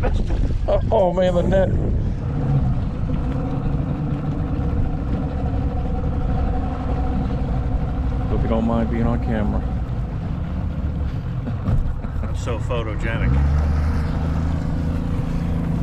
Oh man, the net. Hope you don't mind being on camera. I'm so photogenic.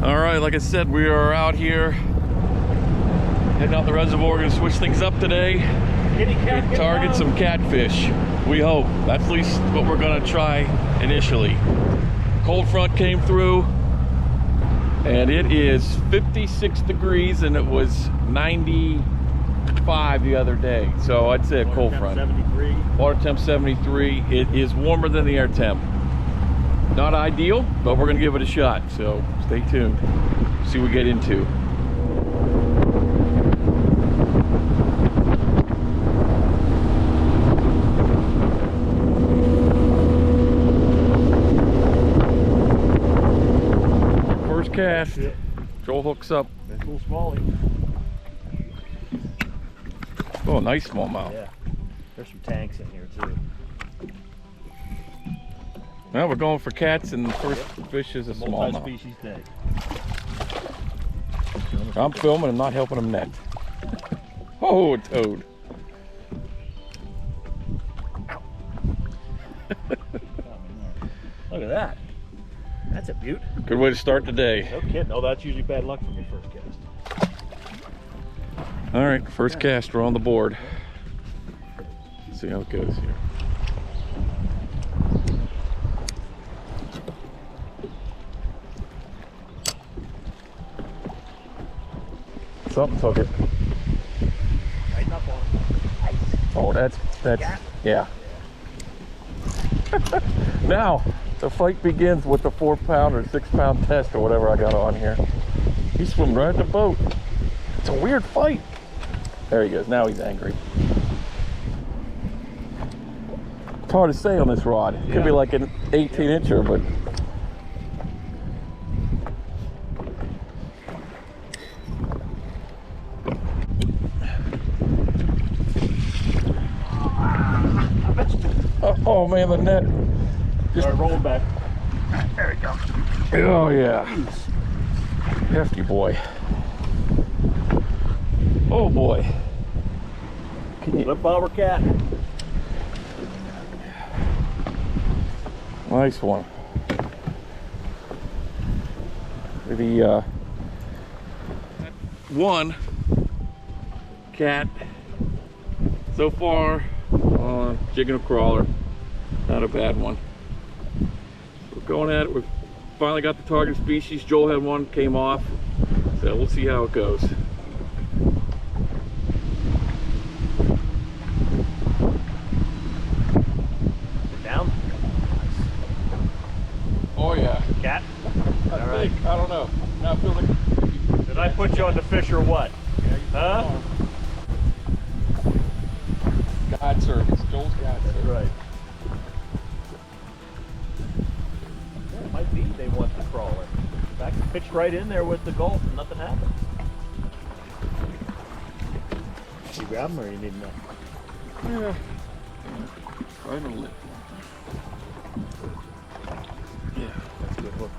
All right, like I said, we are out here heading out the reservoir. We're gonna switch things up today. Gonna target some catfish. We hope. That's at least what we're gonna try initially. Cold front came through and it is 56 degrees and it was 95 the other day. So I'd say a cold front. 73. Water temp 73. It is warmer than the air temp. Not ideal, but we're gonna give it a shot. So stay tuned. See what we get into. First cast. Joel hooks up. That's a little smallie. Oh, nice smallmouth. Yeah. There's some tanks in here too. Well, we're going for cats, and the first fish is a smallmouth. Multi-species day. I'm filming. I'm not helping him net. Oh, a toad. Look at that. That's a beaut. Good way to start the day. No kidding. Oh, that's usually bad luck for me first cast. All right, first cast. We're on the board. Let's see how it goes here. Something took it. Tighten up on it. Oh, that's yeah. Now the fight begins with the 4-pound or 6-pound test or whatever I got on here. He swam right at the boat. It's a weird fight. There he goes. Now he's angry. It's hard to say on this rod. It could be like an 18-incher, but oh man, the net. Just roll back. There we go. Oh yeah. Hefty boy. Oh boy. Can you... Flip bobber cat. Nice one. The one cat so far on jigging a crawler. Not a bad one. We're going at it. We've finally got the target species. Joel had one, came off. So we'll see how it goes. Down. Oh yeah. Cat. I think. I don't know. Now I feel like. Did I put you on the fish or what? Huh? God service. Joel's God service. That's right. Yeah, it might be they want the crawler. In fact, pitched right in there with the Gulf and nothing happened. You grab them or you need enough? Yeah. Try to lift. Yeah. That's a good hook.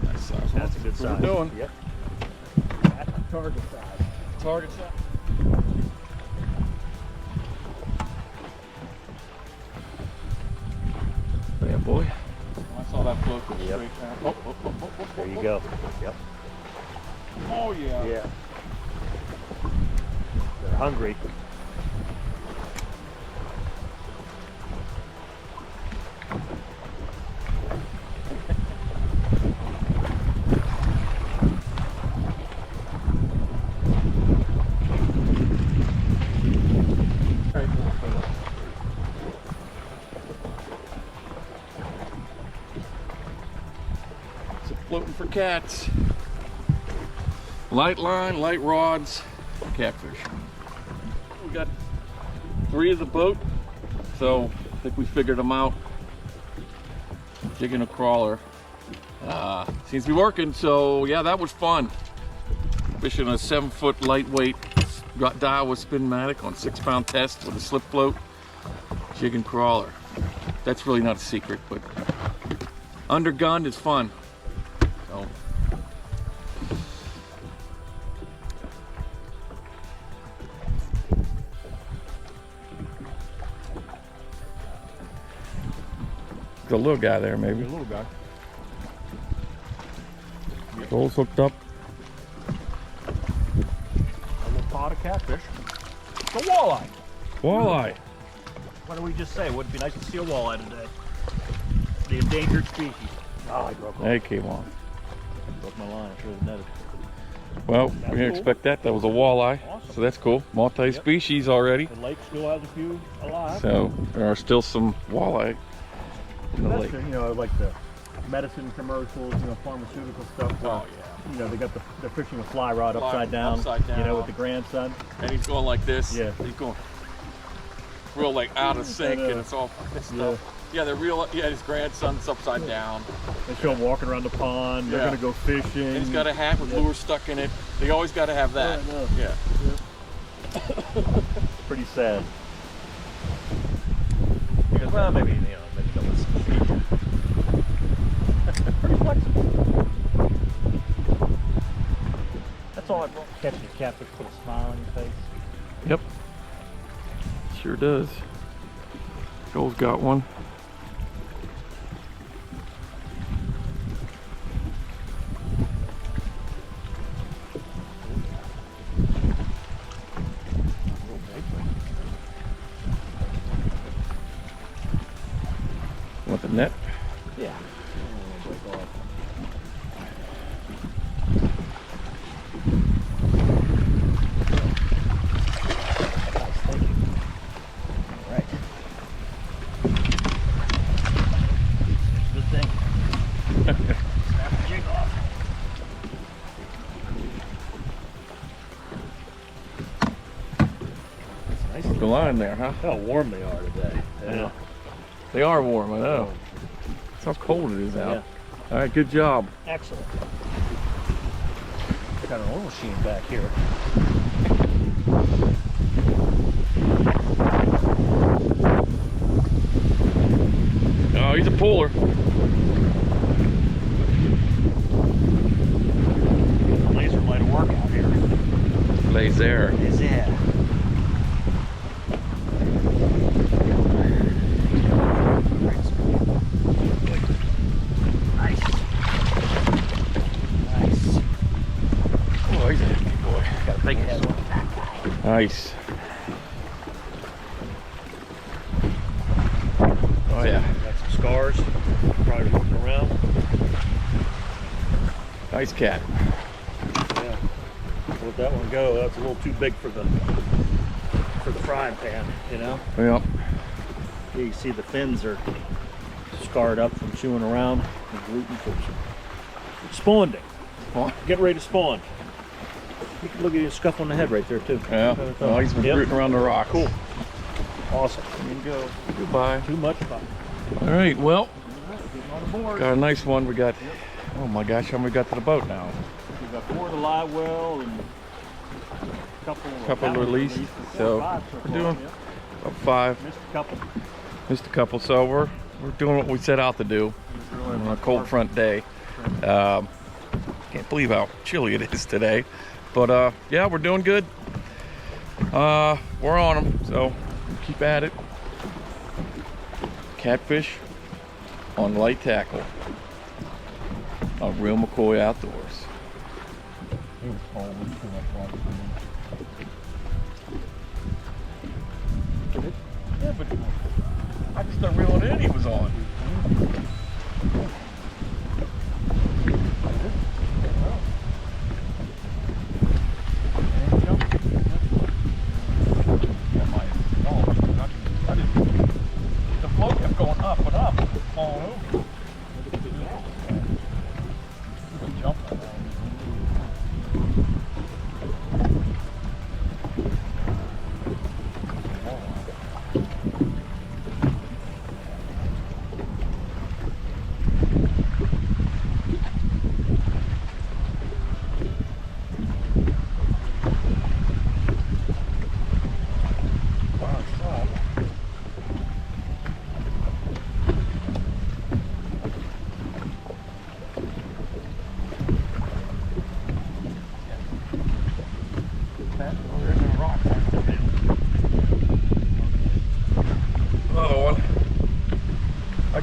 Nice size. That's a good What size. we're doing. Yep. That's a target size. Target shot. Bad boy. I saw that float go Yep. straight down. Oh, There you go. Yep. Oh yeah. Yeah. They're hungry. So floating for cats. Light line, light rods, catfish. We got 3 of the boat, so I think we figured them out. Jigging a crawler. Seems to be working, so yeah, that was fun. Fishing a 7-foot lightweight Daiwa Spinmatic on 6-pound test with a slip float, jigging crawler. That's really not a secret, but undergunned is fun. So the little guy there, The maybe. little guy. Goals hooked up. A little pot of catfish. It's a walleye. Walleye. What did we just say? Would it be nice to see a walleye today? The endangered species. Oh, I broke They came on. my line. I should have netted. Well, That's we didn't cool. expect that. That was a walleye. Awesome. So that's cool. Multi-species already. The lake still has a few alive. So there are still some walleye in the That's lake. the, you know, like the medicine commercials, you know, pharmaceutical stuff. Where, Oh, yeah. You know, they're fishing a fly rod Fly upside down. upside You know, down. with the grandson. And he's going like this. Yeah. He's going real like out of sync, and it's all this Yeah. stuff. Yeah, they're real. Yeah, his grandson's upside down. They show him walking around the pond. They're Yeah. gonna go fishing. And he's got a hat with Yeah. lure stuck in it. They always got to have that. Yeah, I know. Yeah. Pretty sad. Because, well, maybe, you know, maybe they'll listen. Pretty flexible. That's all I brought. Catching a catfish, put a smile on your face. Yep. Sure does. Joel's got one. Want the net? Yeah. Right. Good thing. Snap the jig off. That's nice. The line there, huh? How warm they are today. Yeah. They are warm, I know. That's how cold it is out. All right, good job. Excellent. Got an oil machine back here. Oh, he's a puller. Laser light of work out here. Lays there. Is it? Nice. Nice. Oh, he's a hefty boy. Got a big head on that guy. Nice. Oh yeah. Got some scars. Probably looking around. Nice cat. Yeah. Let that one go. That's a little too big for the frying pan, you know? Well, You can see the fins are scarred up from chewing around and gluten from spawning. Huh? Get ready to spawn. You can look at your scuff on the head right there too. yeah. Oh, he's been Yep. rooting around the rocks. Cool. Awesome. There you go. Goodbye. Too much fun. All right. Well, Getting on the board. got a nice one. We got. Oh my gosh, how many we got to the boat now? We've got 4 to live well and a couple released. Four So or five we're far, doing yeah. about 5. Missed a couple. Missed a couple. So we're doing what we set out to do on a cold front day. Can't believe how chilly it is today, but yeah, we're doing good. We're on them, so keep at it. Catfish on light tackle on Real McCoy Outdoors. Yeah, but I just started reeling in. He was on. The float kept going up and up, falling over.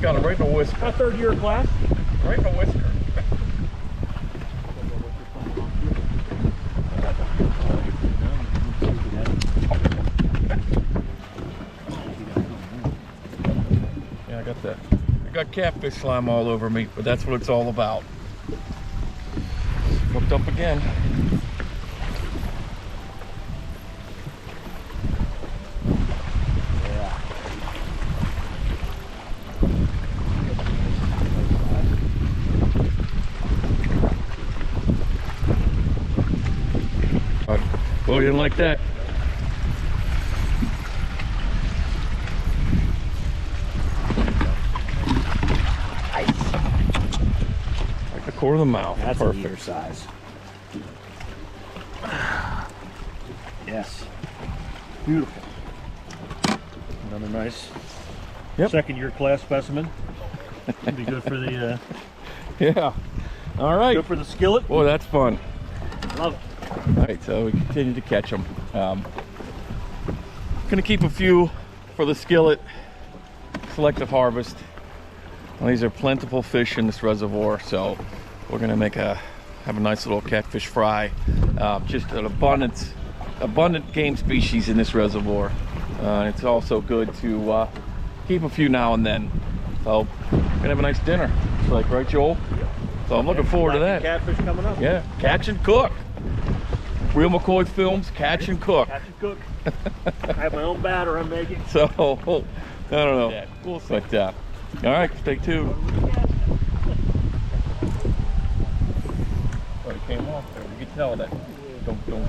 got him right in the whisker. A third year class. Right in the whisker. Yeah, I got that. I got catfish slime all over me, but that's what it's all about. Hooked up again. Oh, you didn't like that? Like the core of the mouth. That's perfect. a eater size. Yes. Beautiful. Another nice second year class specimen. Be good for the Yeah. All right. good for the skillet. Boy, that's fun. Love it. All right, so we continue to catch them. Gonna keep a few for the skillet selective harvest. Well, these are plentiful fish in this reservoir, so we're gonna have a nice little catfish fry. Just an abundant game species in this reservoir. It's also good to keep a few now and then. So gonna have a nice dinner. It's like, right, Joel? So I'm looking forward to that. Catfish coming up. Yeah, catch and cook. Real McCoy Films, catch and cook. Catch and cook. I have my own batter I'm making. So, I don't know. But, all right, stay tuned. Oh, it came off there. You can tell that. Don't.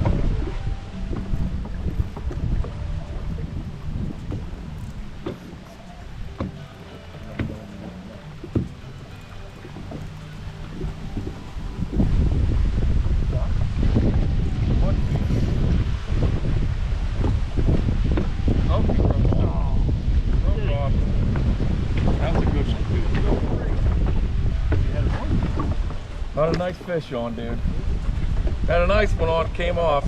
Not a nice fish on, dude. Had a nice one on, came off.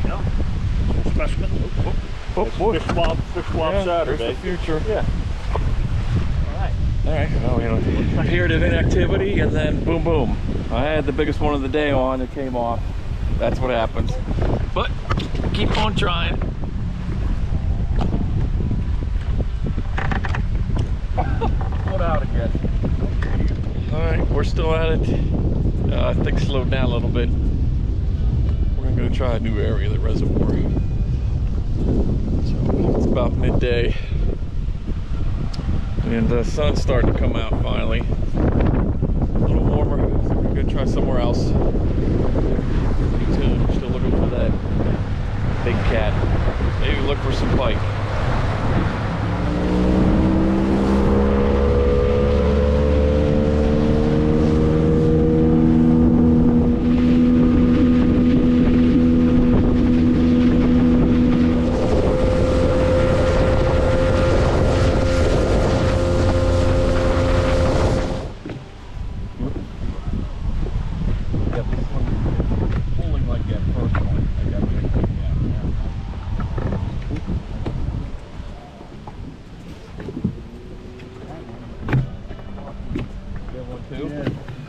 Yeah. Specimen. Fish swap Yeah, Saturday. there's the future. Yeah. All right, well, you know, period of inactivity, and then boom, boom. I had the biggest one of the day on, it came off. That's what happens. But keep on trying. Put out again. All right, we're still at it. I think slowed down a little bit. We're gonna go try a new area of the reservoir. So it's about midday. And the sun's starting to come out finally. A little warmer, so we're gonna try somewhere else. Stay tuned, we're still looking for that big cat. Maybe look for some pike.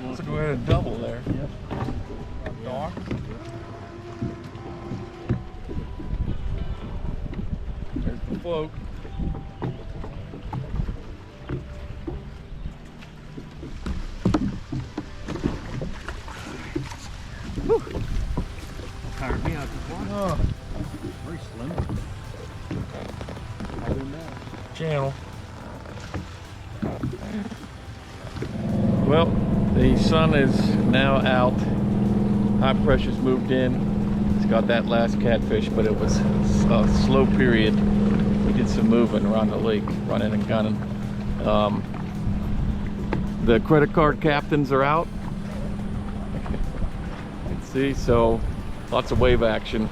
Let's go ahead and double there. Yep. Dark. There's the float. Tired me out before. Oh, Very slim. channel. Well, the sun is now out. High pressure's moved in. It's got that last catfish, but it was a slow period. We did some moving around the lake, running and gunning. The credit card captains are out. Let's see, so lots of wave action.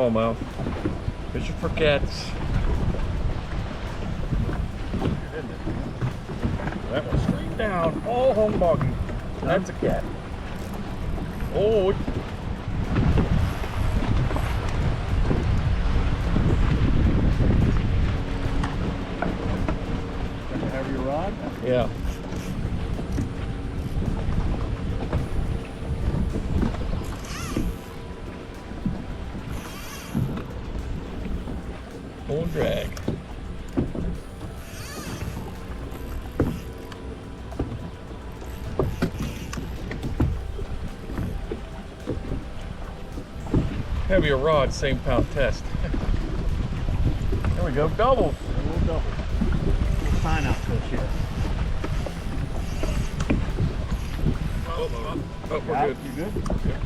smallmouth. Fishing for cats. That one's straight down. Oh, home boggy. That's a cat. Oh. Have your rod? Yeah. Full drag. Heavier rod, same pound test. There we go, double. A little double. Little sign out fish here. Oh, we're good. You good? Yeah.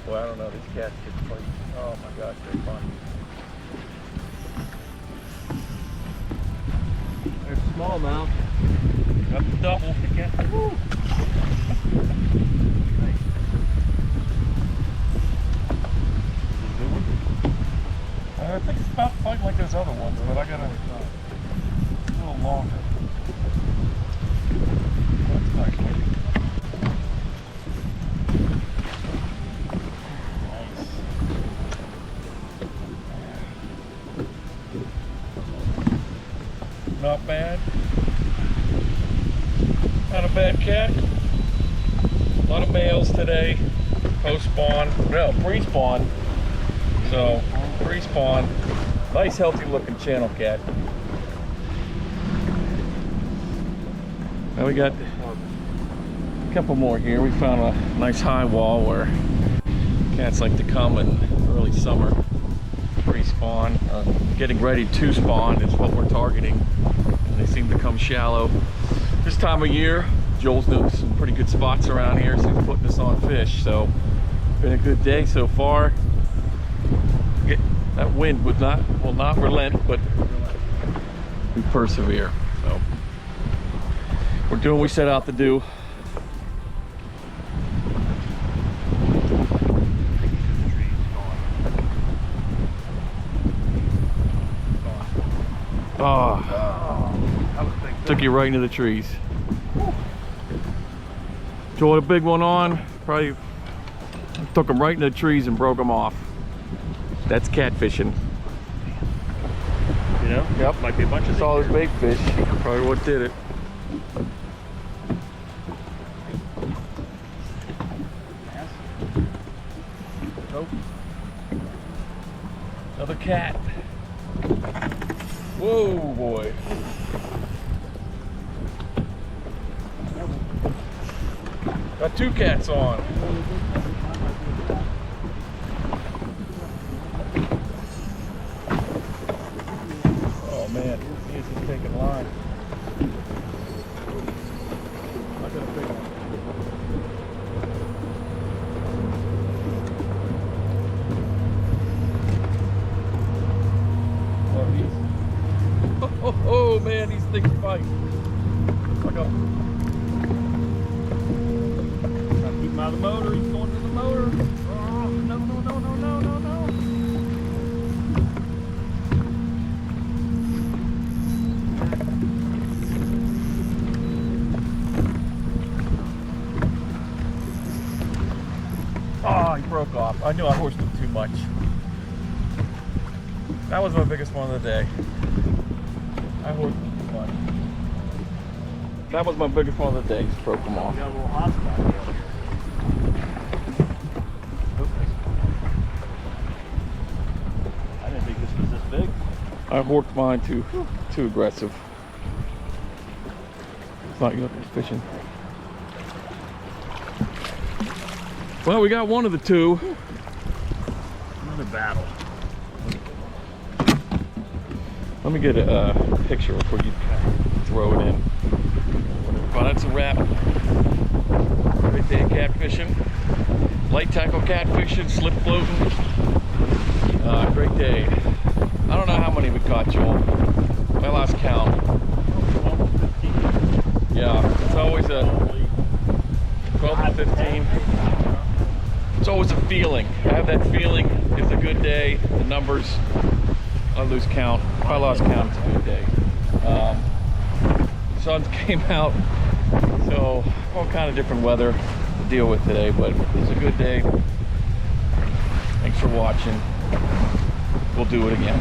Well, I don't know, these cats get played. Oh my gosh, they're fun. There's smallmouth. Got the double. Woo. Nice. Good one? I think it's about fighting like those other ones, but I got a little longer. That's nice. Not bad. Not a bad cat. A lot of males today. Post-spawn. No, pre-spawn. So, pre-spawn. Nice, healthy looking channel cat. Now we got a couple more here. We found a nice high wall where cats like to come in early summer. Pre-spawn, getting ready to spawn is what we're targeting. They seem to come shallow this time of year. Joel's doing some pretty good spots around here, so he's putting us on fish. So been a good day so far. That wind will not relent, but we persevere. So we're doing what we set out to do. Took you right into the trees. Joel had a big one on, probably took him right into the trees and broke him off. That's catfishing. You know? Yep. Might be a bunch of Saw those bait fish. Probably what did it. Nope. Another cat. Whoa, boy. Got two cats on. Oh man, he is just taking line. I got a big one. Oh man, these things fight. Like a... Trying to keep him out of the motor. He's going to the motor. Oh, no, no, no, no, no, no, no. Oh, he broke off. I knew I horsed him too much. That was my biggest one of the day. I horsed him too much. That was my biggest one of the day. Just broke him off. Got a little hot spot here. I didn't think this was this big. I horked mine too aggressive. It's not good fishing. Well, we got one of the two. Another battle. Let me get a picture before you throw it in. Well, that's a wrap. Right there, catfishing. light tackle catfishing, slip floating. Great day. I don't know how many we caught, Joel. I lost count. Yeah, it's always a 12 to 15. It's always a feeling. I have that feeling. It's a good day. The numbers, I lose count. If I lost count, it's a good day. Sun came out, so all kind of different weather to deal with today, but it's a good day. Thanks for watching. We'll do it again.